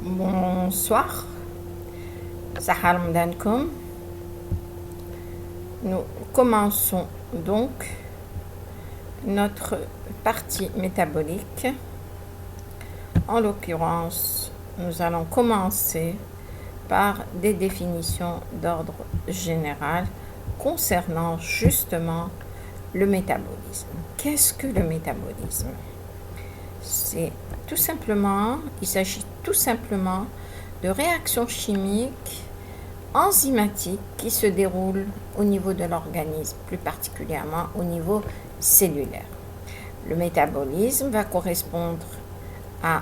Bonsoir, Salam alaikum. Nous commençons donc notre partie métabolique. En l'occurrence, nous allons commencer par des définitions d'ordre général concernant justement le métabolisme. Qu'est-ce que le métabolisme? Il s'agit tout simplement de réactions chimiques enzymatiques qui se déroulent au niveau de l'organisme, plus particulièrement au niveau cellulaire. Le métabolisme va correspondre à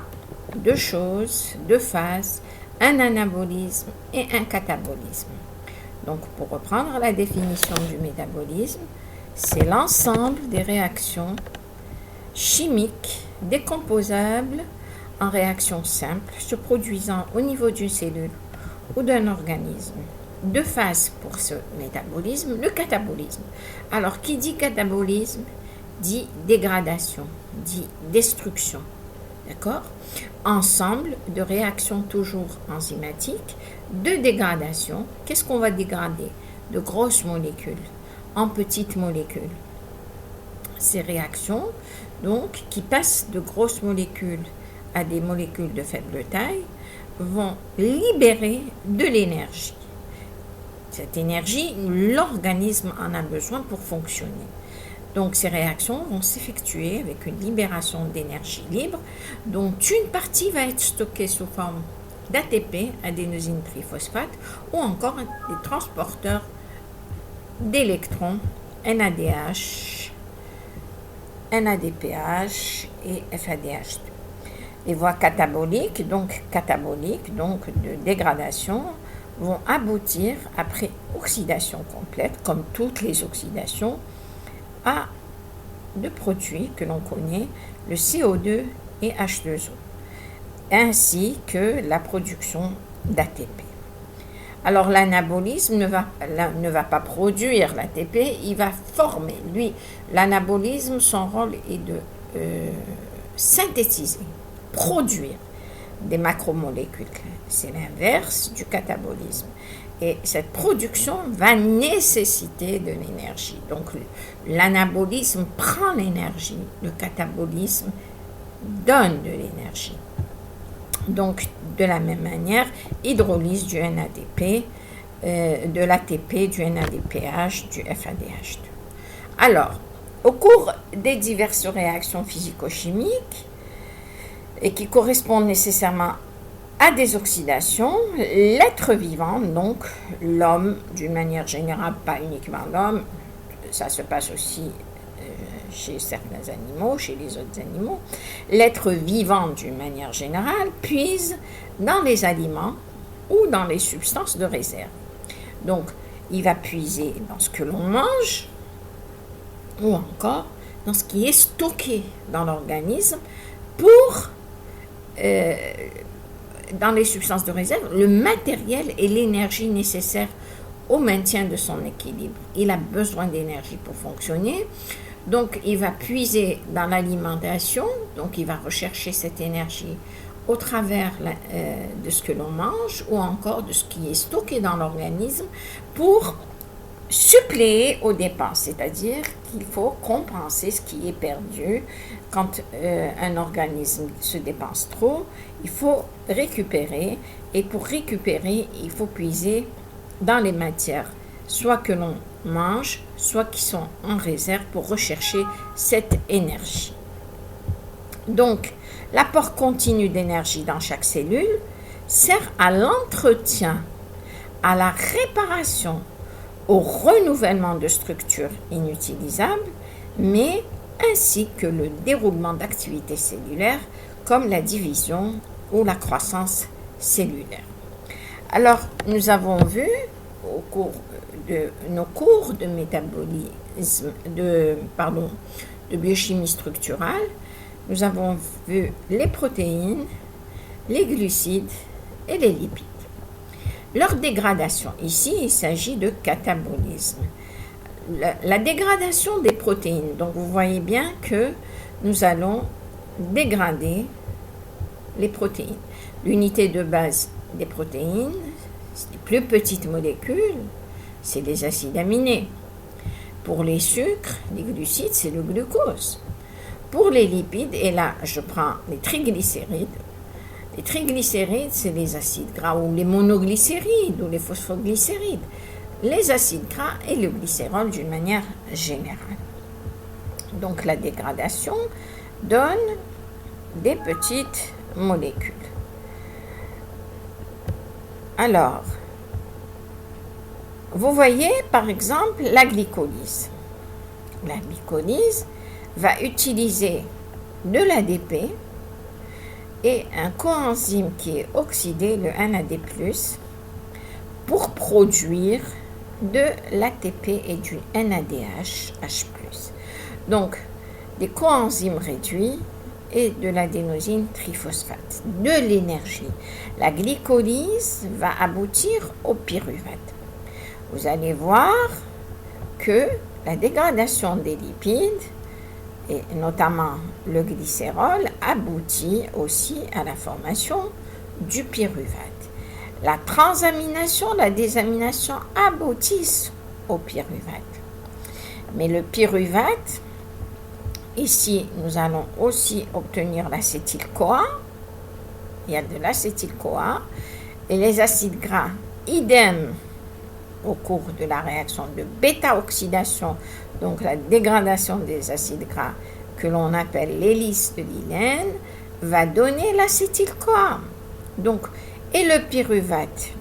deux choses, deux phases, un anabolisme et un catabolisme. Donc, pour reprendre la définition du métabolisme, c'est l'ensemble des réactions chimiques décomposables en réactions simples se produisant au niveau d'une cellule ou d'un organisme. Deux phases pour ce métabolisme, le catabolisme. Alors, qui dit catabolisme dit dégradation, dit destruction. D'accord? Ensemble de réactions toujours enzymatiques, de dégradation. Qu'est-ce qu'on va dégrader? De grosses molécules en petites molécules. Ces réactions, donc, qui passent de grosses molécules à des molécules de faible taille, vont libérer de l'énergie. Cette énergie, l'organisme en a besoin pour fonctionner. Donc, ces réactions vont s'effectuer avec une libération d'énergie libre, dont une partie va être stockée sous forme d'ATP, adénosine triphosphate, ou encore des transporteurs d'électrons, NADH, NADPH et FADH2. Les voies cataboliques, donc de dégradation, vont aboutir, après oxydation complète, comme toutes les oxydations, à deux produits que l'on connaît, le CO2 et H2O, ainsi que la production d'ATP. Alors l'anabolisme ne va pas produire l'ATP, il va former. Lui, l'anabolisme, son rôle est de synthétiser, produire des macromolécules. C'est l'inverse du catabolisme. Et cette production va nécessiter de l'énergie. Donc l'anabolisme prend l'énergie, le catabolisme donne de l'énergie. Donc de la même manière, hydrolyse du NADP, de l'ATP, du NADPH, du FADH2. Alors, au cours des diverses réactions physico-chimiques, et qui correspondent nécessairement à des oxydations, l'être vivant, donc l'homme d'une manière générale, pas uniquement l'homme, ça se passe aussi chez certains animaux, chez les autres animaux, l'être vivant d'une manière générale puise dans les aliments ou dans les substances de réserve. Donc, il va puiser dans ce que l'on mange ou encore dans ce qui est stocké dans l'organisme pour dans les substances de réserve, le matériel et l'énergie nécessaires au maintien de son équilibre. Il a besoin d'énergie pour fonctionner, donc il va puiser dans l'alimentation, donc il va rechercher cette énergie au travers de ce que l'on mange ou encore de ce qui est stocké dans l'organisme pour suppléer aux dépenses, c'est-à-dire qu'il faut compenser ce qui est perdu. Quand un organisme se dépense trop, il faut récupérer, et pour récupérer, il faut puiser dans les matières, soit que l'on mange, soit qui sont en réserve pour rechercher cette énergie. Donc, l'apport continu d'énergie dans chaque cellule sert à l'entretien, à la réparation, au renouvellement de structures inutilisables, mais ainsi que le déroulement d'activités cellulaires comme la division ou la croissance cellulaire. Alors, nous avons vu au cours de nos cours de métabolisme, de biochimie structurale, nous avons vu les protéines, les glucides et les lipides. Leur dégradation, ici, il s'agit de catabolisme. La dégradation des protéines, donc vous voyez bien que nous allons dégrader les protéines. L'unité de base des protéines, c'est les plus petites molécules, c'est les acides aminés. Pour les sucres, les glucides, c'est le glucose. Pour les lipides, et là, je prends les triglycérides. Les triglycérides, c'est les acides gras ou les monoglycérides ou les phosphoglycérides. Les acides gras et le glycérol d'une manière générale. Donc la dégradation donne des petites molécules. Alors, vous voyez par exemple la glycolyse. La glycolyse va utiliser de l'ADP et un coenzyme qui est oxydé, le NAD+, pour produire de l'ATP et du NADH, H+. Donc, des coenzymes réduits et de l'adénosine triphosphate, de l'énergie. La glycolyse va aboutir au pyruvate. Vous allez voir que la dégradation des lipides, et notamment le glycérol, aboutit aussi à la formation du pyruvate. La transamination, la désamination aboutissent au pyruvate. Mais le pyruvate, ici, nous allons aussi obtenir l'acétyl-CoA. Il y a de l'acétyl-CoA. Et les acides gras, idem au cours de la réaction de bêta-oxydation, donc la dégradation des acides gras que l'on appelle l'hélice de Leyden, va donner l'acétyl-CoA. Donc, et le pyruvate,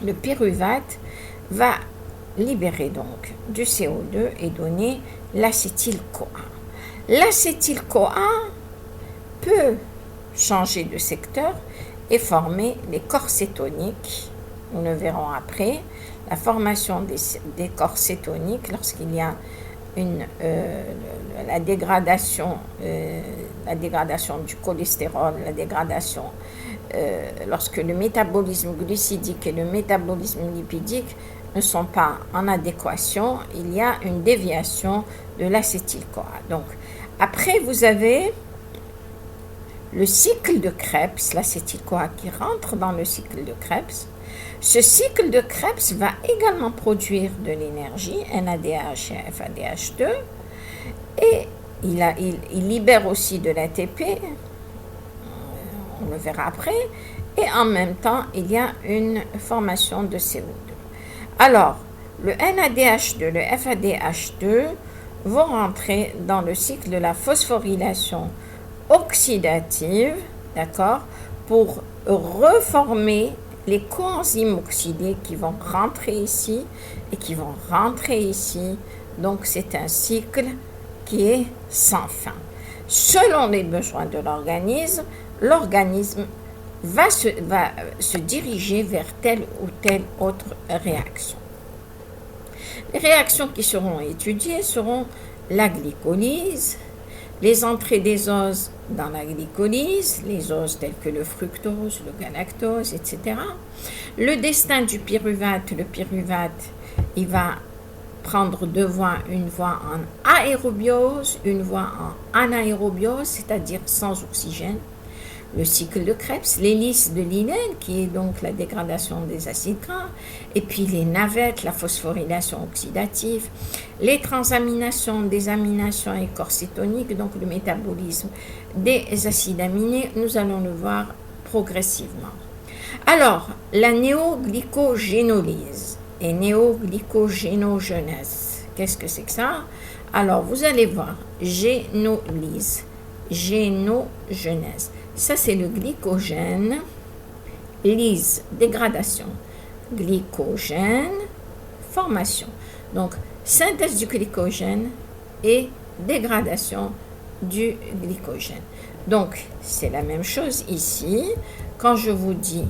le pyruvate va libérer donc du CO2 et donner l'acétyl-CoA. L'acétyl-CoA peut changer de secteur et former les corps cétoniques. Nous le verrons après. La formation des corps cétoniques lorsqu'il y a la dégradation du cholestérol, lorsque le métabolisme glucidique et le métabolisme lipidique ne sont pas en adéquation, il y a une déviation de l'acétyl-CoA. Donc, après, vous avez le cycle de Krebs, l'acétyl-CoA qui rentre dans le cycle de Krebs. Ce cycle de Krebs va également produire de l'énergie, NADH et FADH2, et il libère aussi de l'ATP, on le verra après, et en même temps, il y a une formation de CO2. Alors, le NADH2, le FADH2 vont rentrer dans le cycle de la phosphorylation oxydative, d'accord, pour reformer les coenzymes oxydés qui vont rentrer ici et qui vont rentrer ici. Donc, c'est un cycle qui est sans fin. Selon les besoins de l'organisme va se diriger vers telle ou telle autre réaction. Les réactions qui seront étudiées seront la glycolyse, les entrées des oses dans la glycolyse, les oses telles que le fructose, le galactose, etc. Le destin du pyruvate, le pyruvate, il va prendre deux voies, une voie en aérobiose, une voie en anaérobiose, c'est-à-dire sans oxygène. Le cycle de Krebs, l'hélice de Leyden, qui est donc la dégradation des acides gras, et puis les navettes, la phosphorylation oxydative, les transaminations, désaminations et corps cétoniques, donc le métabolisme des acides aminés, nous allons le voir progressivement. Alors, la néoglycogénolyse et néoglycogénogenèse, qu'est-ce que c'est que ça? Alors, vous allez voir, génolyse, génogenèse. Ça, c'est le glycogène, lyse, dégradation, glycogène, formation. Donc, synthèse du glycogène et dégradation du glycogène. Donc, c'est la même chose ici. Quand je vous dis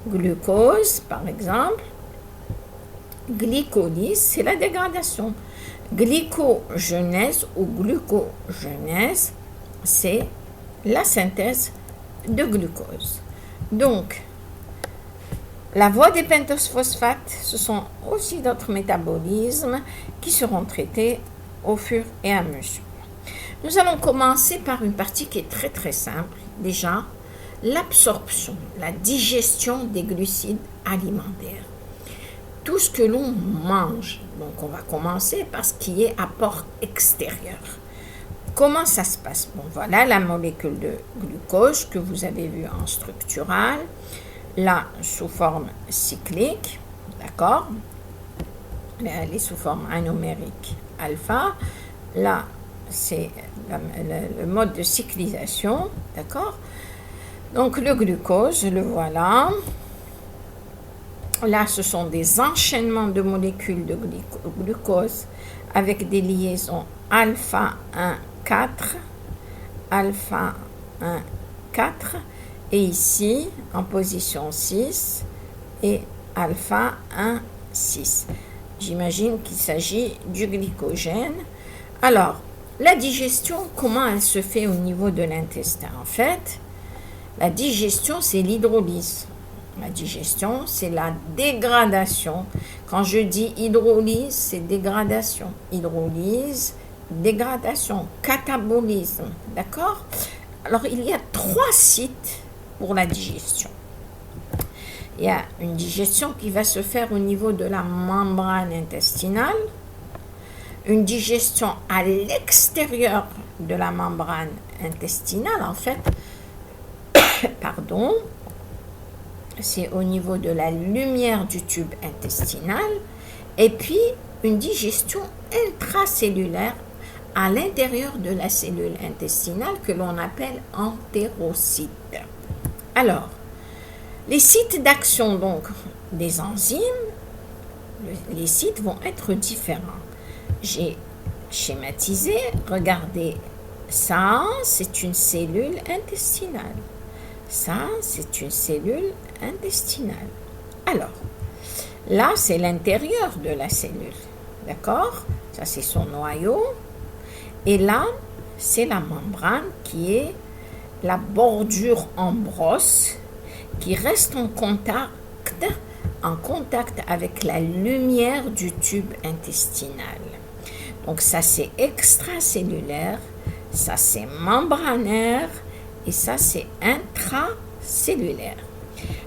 glucose, par exemple, glycolyse, c'est la dégradation. Glycogenèse ou glucogenèse, c'est la synthèse de glucose. Donc, la voie des pentosephosphates, ce sont aussi d'autres métabolismes qui seront traités au fur et à mesure. Nous allons commencer par une partie qui est très très simple. Déjà, l'absorption, la digestion des glucides alimentaires. Tout ce que l'on mange. Donc, on va commencer par ce qui est apport extérieur. Comment ça se passe? Bon, voilà la molécule de glucose que vous avez vue en structural, là sous forme cyclique, d'accord? Elle est sous forme anomérique alpha. Là, c'est le mode de cyclisation, d'accord? Donc, le glucose, le voilà. Là, ce sont des enchaînements de molécules de glucose avec des liaisons alpha 1, 4, alpha 1, 4, et ici, en position 6, et alpha 1, 6. J'imagine qu'il s'agit du glycogène. Alors, la digestion, comment elle se fait au niveau de l'intestin? En fait, la digestion, c'est l'hydrolyse. La digestion, c'est la dégradation. Quand je dis hydrolyse, c'est dégradation. Hydrolyse, dégradation, catabolisme. D'accord? Alors, il y a 3 sites pour la digestion. Il y a une digestion qui va se faire au niveau de la membrane intestinale, une digestion à l'extérieur de la membrane intestinale, en fait, pardon, c'est au niveau de la lumière du tube intestinal, et puis une digestion intracellulaire à l'intérieur de la cellule intestinale que l'on appelle entérocyte. Alors, les sites d'action donc des enzymes, les sites vont être différents. J'ai schématisé, regardez, ça c'est une cellule intestinale. Ça, c'est une cellule intestinale. Alors, là, c'est l'intérieur de la cellule. D'accord? Ça, c'est son noyau. Et là, c'est la membrane qui est la bordure en brosse qui reste en contact avec la lumière du tube intestinal. Donc, ça, c'est extracellulaire. Ça, c'est membranaire. Et ça, c'est intracellulaire.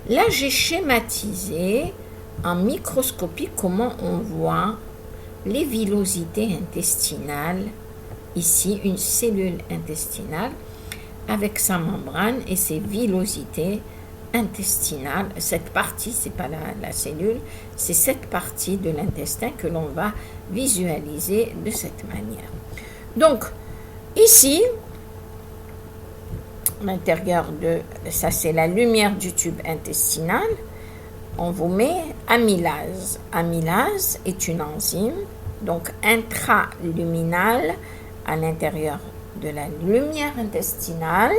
Là, j'ai schématisé en microscopie comment on voit les villosités intestinales. Ici, une cellule intestinale avec sa membrane et ses villosités intestinales. Cette partie, ce n'est pas la cellule, c'est cette partie de l'intestin que l'on va visualiser de cette manière. Donc, ici, l'intérieur de ça, c'est la lumière du tube intestinal. On vous met amylase. Amylase est une enzyme, donc intraluminale à l'intérieur de la lumière intestinale.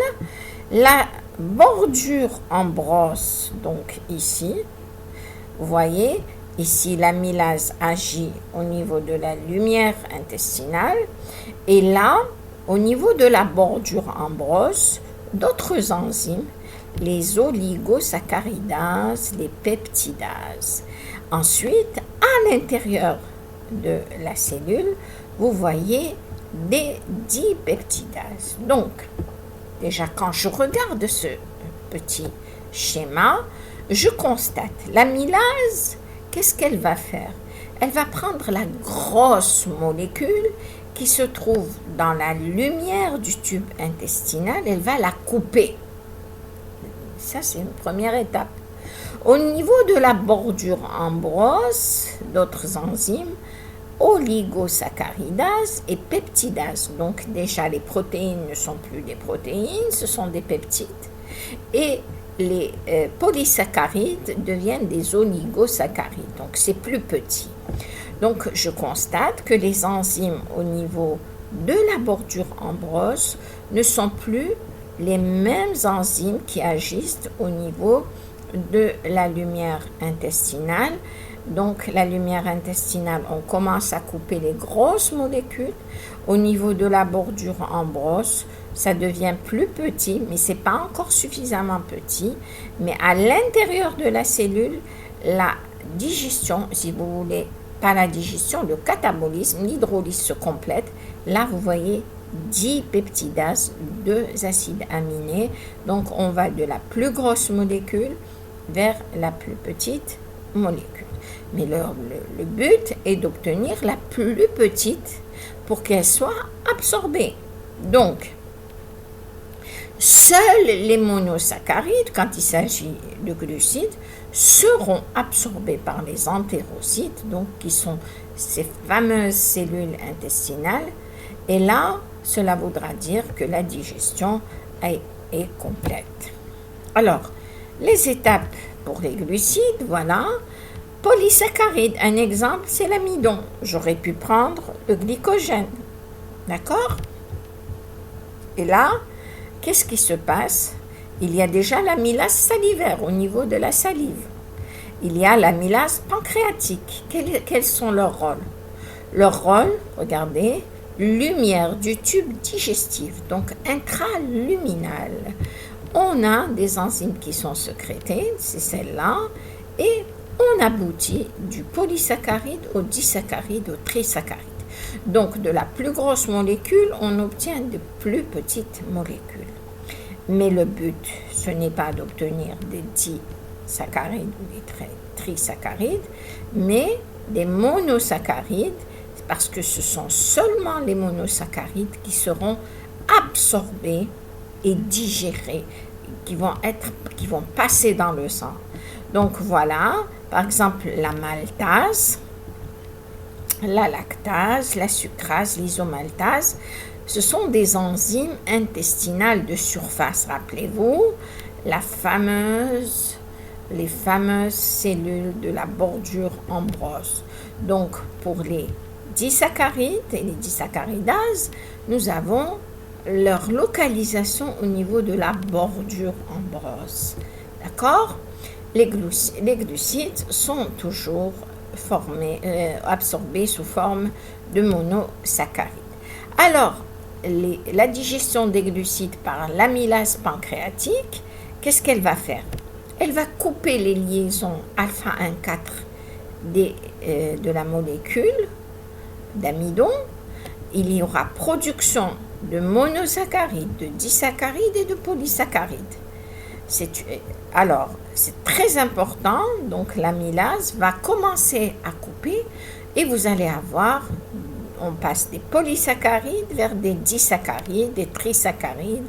La bordure en brosse, donc ici, vous voyez, ici l'amylase agit au niveau de la lumière intestinale, et là, au niveau de la bordure en brosse, d'autres enzymes, les oligosaccharidases, les peptidases. Ensuite, à l'intérieur de la cellule, vous voyez des dipeptidases. Donc, déjà, quand je regarde ce petit schéma, je constate l'amylase, qu'est-ce qu'elle va faire? Elle va prendre la grosse molécule qui se trouve dans la lumière du tube intestinal, elle va la couper. Ça, c'est une première étape. Au niveau de la bordure en brosse, d'autres enzymes, oligosaccharidases et peptidases. Donc, déjà, les protéines ne sont plus des protéines, ce sont des peptides. Et les polysaccharides deviennent des oligosaccharides. Donc, c'est plus petit. Donc, je constate que les enzymes au niveau de la bordure en brosse ne sont plus les mêmes enzymes qui agissent au niveau de la lumière intestinale. Donc, la lumière intestinale, on commence à couper les grosses molécules. Au niveau de la bordure en brosse, ça devient plus petit, mais ce n'est pas encore suffisamment petit. Mais à l'intérieur de la cellule, la digestion, si vous voulez, pas la digestion, le catabolisme, l'hydrolyse se complète. Là, vous voyez dipeptidase, 2 acides aminés. Donc, on va de la plus grosse molécule vers la plus petite molécule. Mais le but est d'obtenir la plus petite pour qu'elle soit absorbée. Donc, seuls les monosaccharides, quand il s'agit de glucides, seront absorbés par les entérocytes, donc qui sont ces fameuses cellules intestinales. Et là, cela voudra dire que la digestion est complète. Alors, les étapes pour les glucides, voilà. Polysaccharides, un exemple, c'est l'amidon. J'aurais pu prendre le glycogène. D'accord? Et là, qu'est-ce qui se passe? Il y a déjà l'amylase salivaire au niveau de la salive. Il y a l'amylase pancréatique. Quels sont leurs rôles? Leur rôle, regardez, lumière du tube digestif, donc intraluminal. On a des enzymes qui sont sécrétées, c'est celle-là, et on aboutit du polysaccharide au disaccharide, au trisaccharide. Donc, de la plus grosse molécule, on obtient de plus petites molécules. Mais le but, ce n'est pas d'obtenir des disaccharides ou des trisaccharides, mais des monosaccharides, parce que ce sont seulement les monosaccharides qui seront absorbés et digérés, qui vont passer dans le sang. Donc voilà, par exemple, la maltase, la lactase, la sucrase, l'isomaltase, ce sont des enzymes intestinales de surface. Rappelez-vous, les fameuses cellules de la bordure ambrose. Donc, pour les disaccharides et les disaccaridases, nous avons leur localisation au niveau de la bordure ambrose. D'accord? Les glucides sont toujours absorbés sous forme de monosaccharides. Alors, la digestion des glucides par l'amylase pancréatique, qu'est-ce qu'elle va faire? Elle va couper les liaisons alpha 1,4 de la molécule d'amidon. Il y aura production de monosaccharides, de disaccharides et de polysaccharides. Alors, c'est très important, donc l'amylase va commencer à couper et vous allez avoir, on passe des polysaccharides vers des disaccharides, des trisaccharides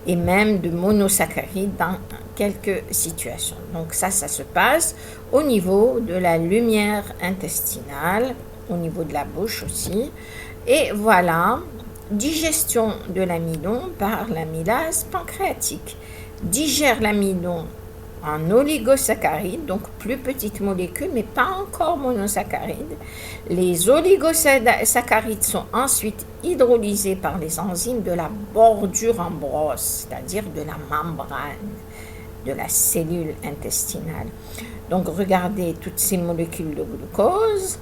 et même de monosaccharides dans quelques situations. Donc ça se passe au niveau de la lumière intestinale, au niveau de la bouche aussi. Et voilà, digestion de l'amidon par l'amylase pancréatique. Digère l'amidon en oligosaccharides, donc plus petites molécules, mais pas encore monosaccharides. Les oligosaccharides sont ensuite hydrolysés par les enzymes de la bordure ambrose, c'est-à-dire de la membrane de la cellule intestinale. Donc regardez toutes ces molécules de glucose,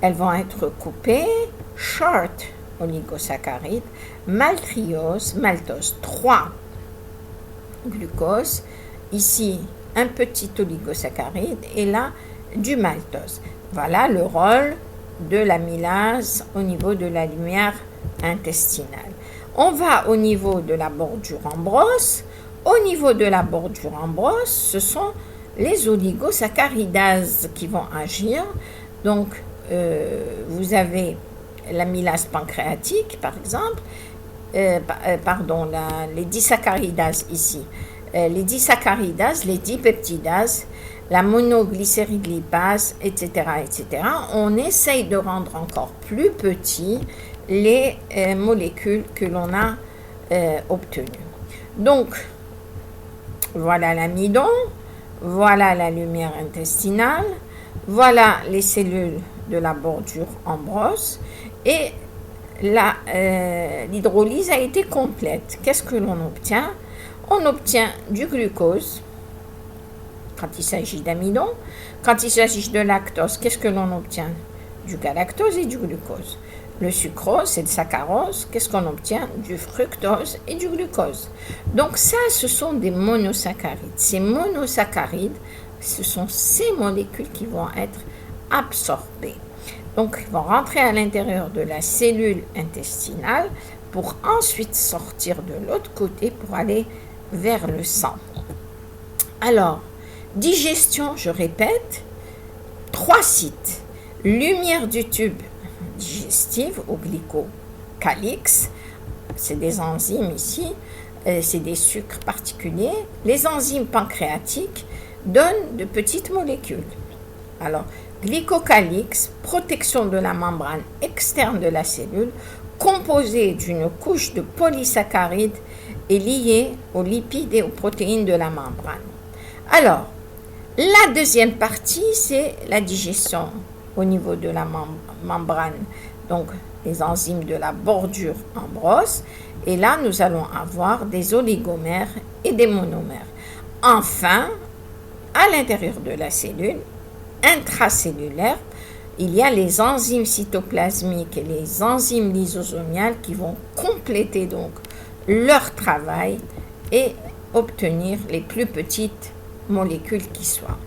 elles vont être coupées, short oligosaccharides, maltose, 3 glucose, ici un petit oligosaccharide et là du maltose. Voilà le rôle de l'amylase au niveau de la lumière intestinale. On va au niveau de la bordure ambrose. Au niveau de la bordure ambrose, ce sont les oligosaccharidases qui vont agir. Donc, vous avez l'amylase pancréatique, par exemple, les disaccaridases ici. Les disaccaridases, les dipeptidases, la monoglycériglipase, etc., etc. On essaye de rendre encore plus petits les molécules que l'on a obtenues. Donc, voilà l'amidon, voilà la lumière intestinale, voilà les cellules de la bordure ambrose et l'hydrolyse a été complète. Qu'est-ce que l'on obtient? On obtient du glucose quand il s'agit d'amidon. Quand il s'agit de lactose, qu'est-ce que l'on obtient? Du galactose et du glucose. Le sucrose et le saccharose, qu'est-ce qu'on obtient? Du fructose et du glucose. Donc ça, ce sont des monosaccharides. Ces monosaccharides, ce sont ces molécules qui vont être absorbées. Donc, ils vont rentrer à l'intérieur de la cellule intestinale pour ensuite sortir de l'autre côté pour aller vers le sang. Alors, digestion, je répète, 3 sites. Lumière du tube digestif au glycocalyx, c'est des enzymes ici, c'est des sucres particuliers. Les enzymes pancréatiques donnent de petites molécules. Alors, glycocalyx, protection de la membrane externe de la cellule, composée d'une couche de polysaccharides et liée aux lipides et aux protéines de la membrane. Alors, la deuxième partie, c'est la digestion au niveau de la membrane, donc les enzymes de la bordure en brosse. Et là, nous allons avoir des oligomères et des monomères. Enfin, à l'intérieur de la cellule, intracellulaire, il y a les enzymes cytoplasmiques et les enzymes lysosomiales qui vont compléter donc leur travail et obtenir les plus petites molécules qui soient.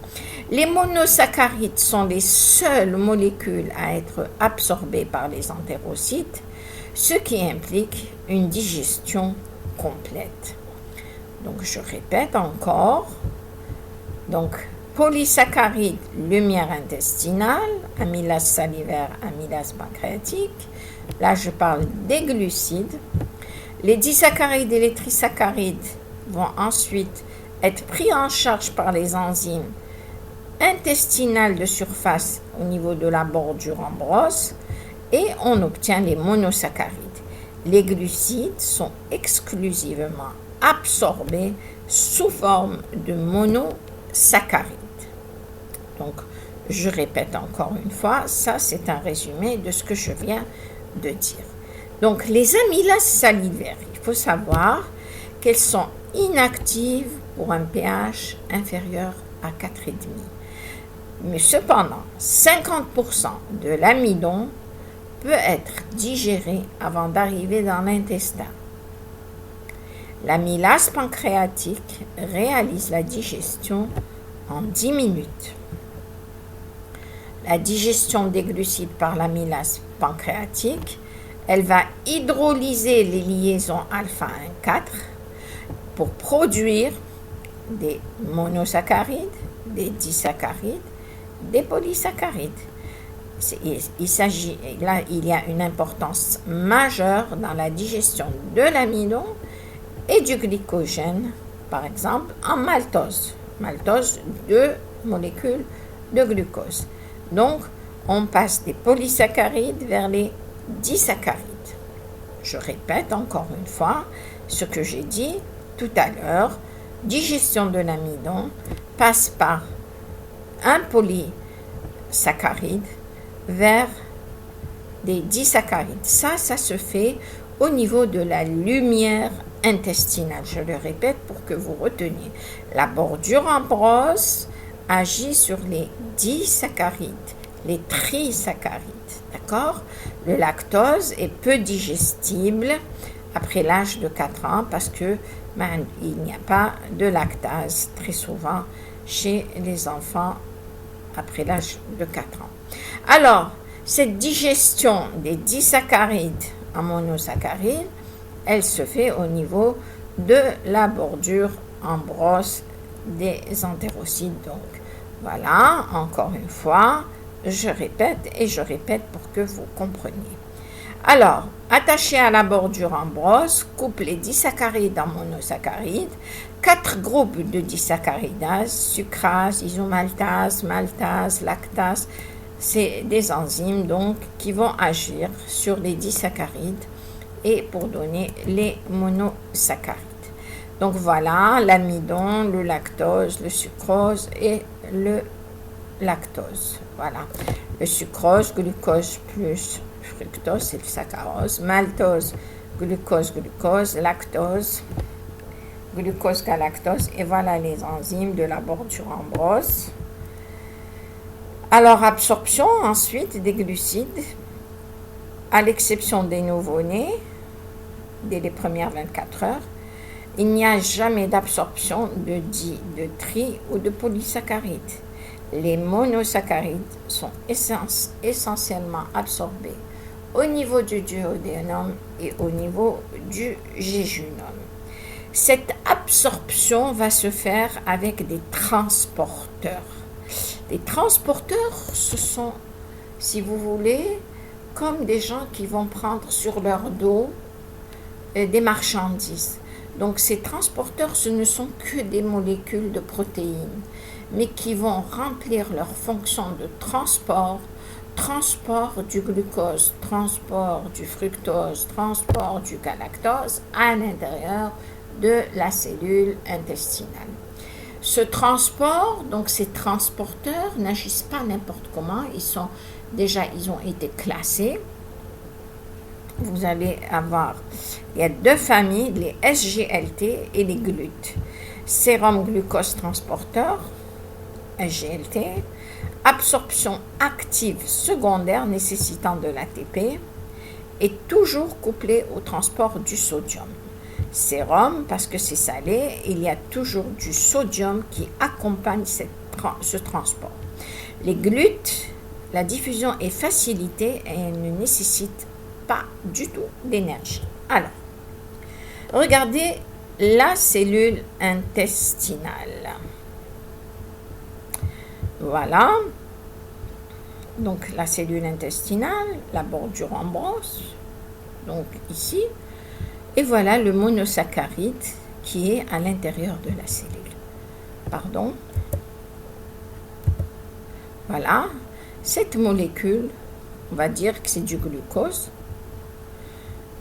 Les monosaccharides sont les seules molécules à être absorbées par les entérocytes, ce qui implique une digestion complète. Donc, je répète encore. Donc, polysaccharides, lumière intestinale, amylase salivaire, amylase pancréatique. Là, je parle des glucides. Les disaccharides et les trisaccharides vont ensuite être pris en charge par les enzymes intestinales de surface au niveau de la bordure en brosse et on obtient les monosaccharides. Les glucides sont exclusivement absorbés sous forme de monosaccharides. Donc, je répète encore une fois, ça c'est un résumé de ce que je viens de dire. Donc, les amylases salivaires, il faut savoir qu'elles sont inactives pour un pH inférieur à 4,5. Mais cependant, 50% de l'amidon peut être digéré avant d'arriver dans l'intestin. L'amylase pancréatique réalise la digestion en 10 minutes. La digestion des glucides par l'amylase pancréatique, elle va hydrolyser les liaisons alpha 1,4 pour produire des monosaccharides, des disaccharides, des polysaccharides. Il s'agit, là, il y a une importance majeure dans la digestion de l'amidon et du glycogène, par exemple, en maltose. Maltose, 2 molécules de glucose. Donc, on passe des polysaccharides vers les disaccharides. Je répète encore une fois ce que j'ai dit tout à l'heure. Digestion de l'amidon passe par un polysaccharide vers des disaccharides. Ça se fait au niveau de la lumière intestinale. Je le répète pour que vous reteniez. La bordure en brosse agit sur les disaccharides, les trisaccharides. D'accord? Le lactose est peu digestible après l'âge de 4 ans parce que il n'y a pas de lactase très souvent chez les enfants après l'âge de 4 ans. Alors, cette digestion des disaccharides en monosaccharides, elle se fait au niveau de la bordure en brosse des entérocytes. Donc, voilà, encore une fois, je répète pour que vous compreniez. Alors, attaché à la bordure en brosse, coupe les disaccharides en monosaccharides, 4 groupes de disaccaridases, sucrase, isomaltase, maltase, lactase. C'est des enzymes donc qui vont agir sur les disaccharides et pour donner les monosaccharides. Donc voilà, l'amidon, le lactose, le sucrose et le lactose. Voilà, le sucrose, glucose plus fructose, c'est le saccharose, maltose, glucose, lactose, glucose, galactose, et voilà les enzymes de la bordure en brosse. Alors, absorption ensuite des glucides, à l'exception des nouveau-nés, dès les premières 24 heures, il n'y a jamais d'absorption de tri ou de polysaccharides. Les monosaccharides sont essentiellement absorbés au niveau du duodénum et au niveau du jéjunum. Cette absorption va se faire avec des transporteurs. Les transporteurs, ce sont, si vous voulez, comme des gens qui vont prendre sur leur dos des marchandises. Donc ces transporteurs, ce ne sont que des molécules de protéines, mais qui vont remplir leur fonction de transport du glucose, transport du fructose, transport du galactose à l'intérieur de la cellule intestinale. Ce transport, donc ces transporteurs n'agissent pas n'importe comment, ils ont été classés. Vous allez avoir, il y a deux familles, les SGLT et les GLUT. Sérum glucose transporteur, SGLT, absorption active secondaire nécessitant de l'ATP, est toujours couplé au transport du sodium. Sérum, parce que c'est salé, il y a toujours du sodium qui accompagne ce transport. Les GLUT, la diffusion est facilitée et elle ne nécessite pas du tout d'énergie. Alors, regardez la cellule intestinale. Voilà. Donc, la cellule intestinale, la bordure en brosse, donc ici. Et voilà le monosaccharide qui est à l'intérieur de la cellule. Pardon. Voilà. Cette molécule, on va dire que c'est du glucose.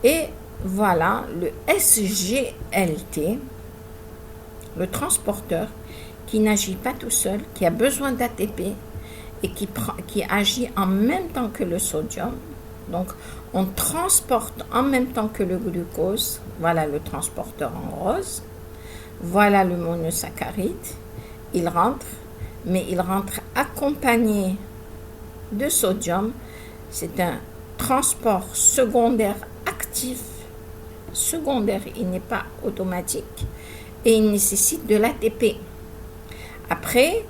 Et voilà le SGLT, le transporteur, qui n'agit pas tout seul, qui a besoin d'ATP et qui agit en même temps que le sodium. Donc, on transporte en même temps que le glucose. Voilà le transporteur en rose. Voilà le monosaccharide. Il rentre, mais il rentre accompagné de sodium. C'est un transport secondaire actif. Secondaire, il n'est pas automatique et il nécessite de l'ATP. Après,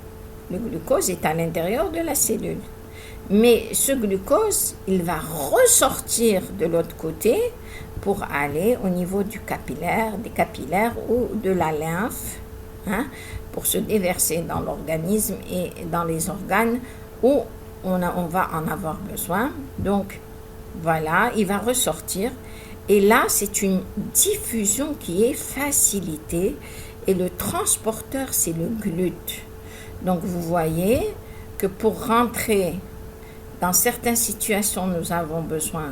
le glucose est à l'intérieur de la cellule. Mais ce glucose, il va ressortir de l'autre côté pour aller au niveau des capillaires ou de la lymphe, pour se déverser dans l'organisme et dans les organes où on va en avoir besoin. Donc, voilà, il va ressortir. Et là, c'est une diffusion qui est facilitée. Et le transporteur, c'est le GLUT. Donc, vous voyez que pour rentrer dans certaines situations, nous avons besoin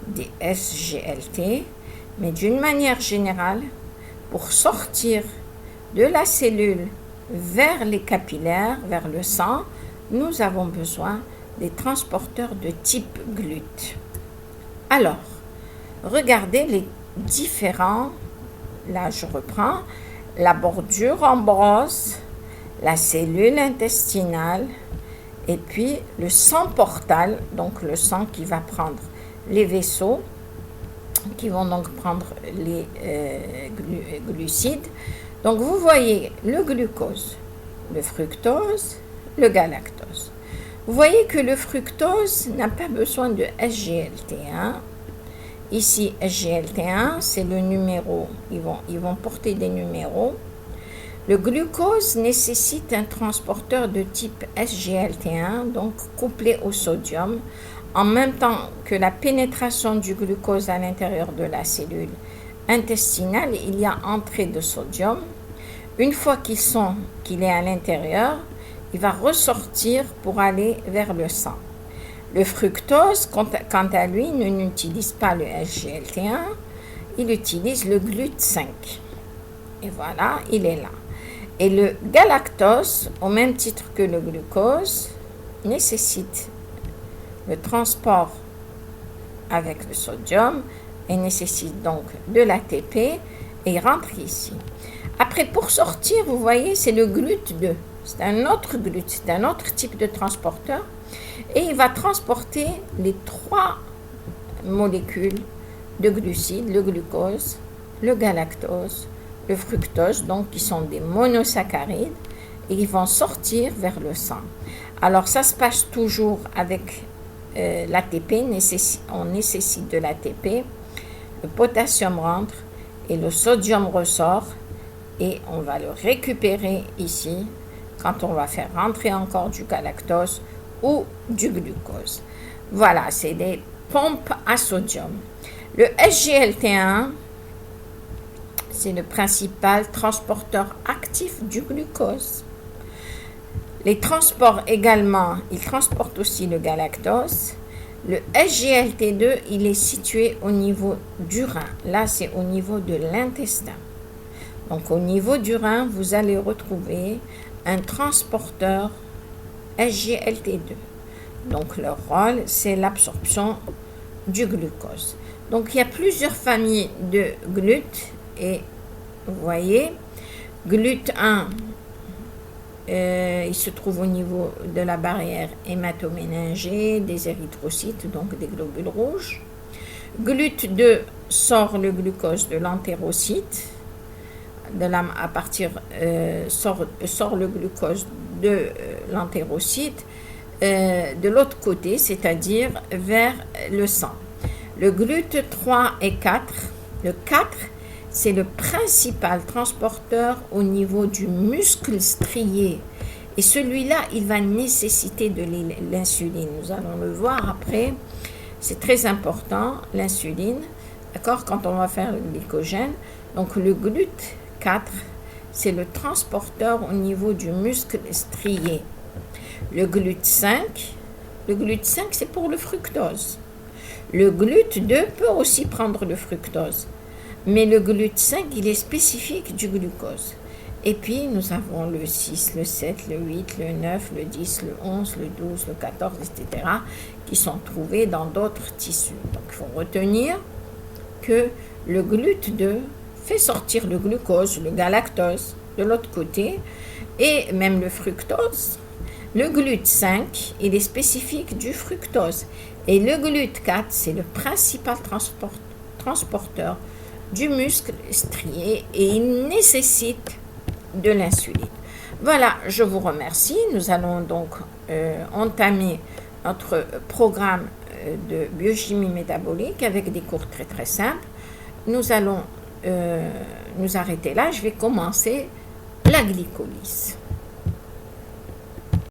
des SGLT, mais d'une manière générale, pour sortir de la cellule vers les capillaires, vers le sang, nous avons besoin des transporteurs de type GLUT. Alors, regardez les différents, là je reprends, la bordure en brosse, la cellule intestinale, et puis le sang portal, donc le sang qui va prendre les vaisseaux, qui vont donc prendre les glucides. Donc vous voyez le glucose, le fructose, le galactose. Vous voyez que le fructose n'a pas besoin de SGLT1. Ici, SGLT1, c'est le numéro, ils vont porter des numéros. Le glucose nécessite un transporteur de type SGLT1, donc couplé au sodium, en même temps que la pénétration du glucose à l'intérieur de la cellule intestinale, il y a entrée de sodium. Une fois qu'il est à l'intérieur, il va ressortir pour aller vers le sang. Le fructose, quant à lui, n'utilise pas le SGLT1, il utilise le GLUT5. Et voilà, il est là. Et le galactose, au même titre que le glucose, nécessite le transport avec le sodium et nécessite donc de l'ATP et il rentre ici. Après, pour sortir, vous voyez, c'est le GLUT2. C'est un autre GLUT, c'est un autre type de transporteur. Et il va transporter les trois molécules de glucides, le glucose, le galactose, le fructose, donc qui sont des monosaccharides, et ils vont sortir vers le sang. Alors ça se passe toujours avec l'ATP, on nécessite de l'ATP, le potassium rentre et le sodium ressort et on va le récupérer ici quand on va faire rentrer encore du galactose ou du glucose. Voilà, c'est des pompes à sodium. Le SGLT1, c'est le principal transporteur actif du glucose. Les transports également, il transporte aussi le galactose. Le SGLT2, il est situé au niveau du rein. Là, c'est au niveau de l'intestin. Donc, au niveau du rein, vous allez retrouver un transporteur SGLT2. Donc, leur rôle, c'est l'absorption du glucose. Donc, il y a plusieurs familles de GLUT et vous voyez, GLUT1, il se trouve au niveau de la barrière hématoméningée, des érythrocytes, donc des globules rouges. GLUT2 sort le glucose de l'entérocyte, sort le glucose de l'entérocyte de l'autre côté, c'est-à-dire vers le sang. Le GLUT3 et 4, le 4, c'est le principal transporteur au niveau du muscle strié. Et celui-là, il va nécessiter de l'insuline. Nous allons le voir après. C'est très important, l'insuline. D'accord, quand on va faire le glycogène. Donc, le GLUT4, c'est le transporteur au niveau du muscle strié. Le GLUT5, c'est pour le fructose. Le GLUT2 peut aussi prendre le fructose. Mais le GLUT5, il est spécifique du glucose. Et puis, nous avons le 6, le 7, le 8, le 9, le 10, le 11, le 12, le 14, etc., qui sont trouvés dans d'autres tissus. Donc, il faut retenir que le GLUT2 fait sortir le glucose, le galactose, de l'autre côté, et même le fructose. Le GLUT5, il est spécifique du fructose. Et le GLUT4, c'est le principal transporteur du muscle strié et il nécessite de l'insuline. Voilà, je vous remercie. Nous allons donc entamer notre programme de biochimie métabolique avec des cours très très simples. Nous allons nous arrêter là. Je vais commencer la glycolyse.